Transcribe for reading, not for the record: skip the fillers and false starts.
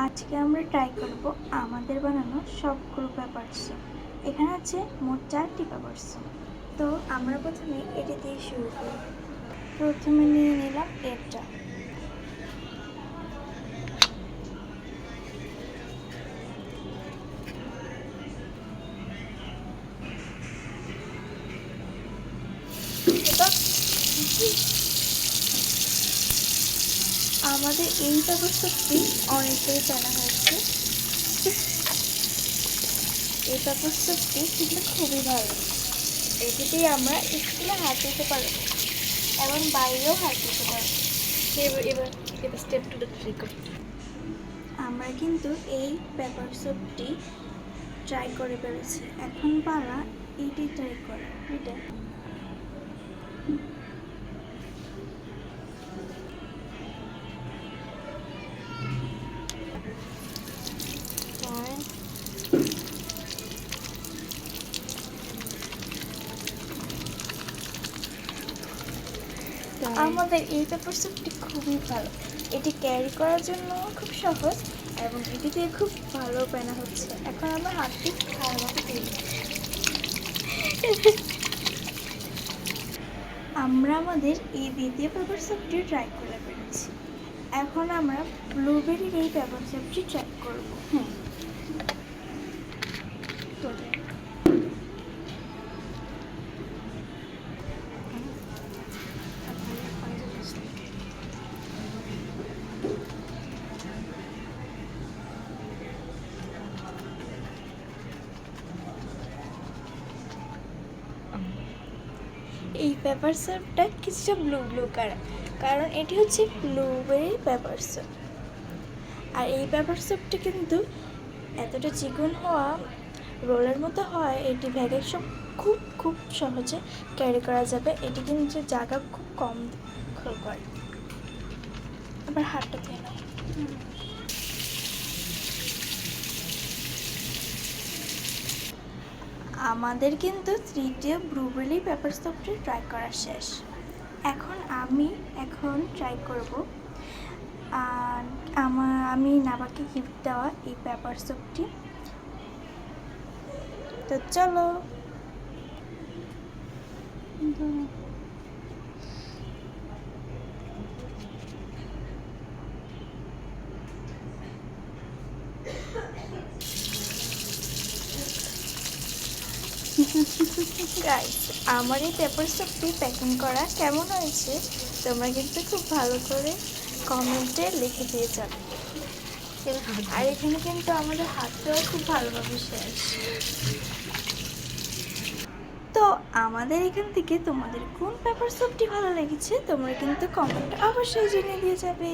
আজকে আমরা ট্রাই করব আমাদের বানানো সবগুলো পেপারস। এখানে আছে মোট 4টি পেপারস। তো আমরা প্রথমে এটি দিয়ে শুরু করি। প্রথমে নিয়ে নিলাম এটা। আমাদের এই পেপারসটি অনেকটাই জানা হয়েছে। এই পেপারসটি কিন্তু খুবই ভালো। এটিতেই আমরা স্কুলে হাত দিতে পারব এবং বাইরেও হাত দিতে পারব। এবার স্টেপ 2 ট্রাই করি। আমরা কিন্তু এই পেপারসটি ট্রাই করে ফেলেছি। এখন পালা এটি ট্রাই করা। এটা আমাদের এই পেপারসটি খুবই ভালো। এটি ক্যারি করার জন্য খুব সহজ এবং এটি দিয়ে খুব ভালো পেনা হচ্ছে। এখন আমরা হাতটি খাওয়ার মতো তৈরি। আমরা আমাদের এই দ্বিতীয় পেপারসটি ট্রাই করে ফেলেছি। এখন আমরা ব্লুবেরির এই পেপারসটি ট্রাই করব। এই পেপার সাপটা কিছুটা ব্লু ব্লু কারণ এটি হচ্ছে ব্লুবেরি পেপার সাপ। আর এই পেপার সাপটা কিন্তু এতটা চিকন হওয়া রোলের মতো হয়, এটি ব্যাগে সব খুব খুব সহজে ক্যারি করা যাবে। এটি কিন্তু জায়গা খুব কম করে। আবার হাতটা দিয়ে নাও। আমাদের কিন্তু তৃতীয় ব্লুবেরি পেপার সপটি ট্রাই করা শেষ। এখন আমি ট্রাই করব আমি নাবাকে গিফট দেওয়া এই পেপার সপটি। তো চলো। গাইস, আমার এই পেপার সপটি প্যাকিং করা কেমন হয়েছে তোমরা কিন্তু খুব ভালো করে কমেন্টে লিখে দিয়ে যাবে। আর এখানে কিন্তু আমাদের হাতটাও খুব ভালোভাবে শেষ। তো আমাদের এখান থেকে তোমাদের কোন পেপার সপটি ভালো লেগেছে তোমরা কিন্তু কমেন্টে অবশ্যই জানিয়ে দিয়ে যাবে।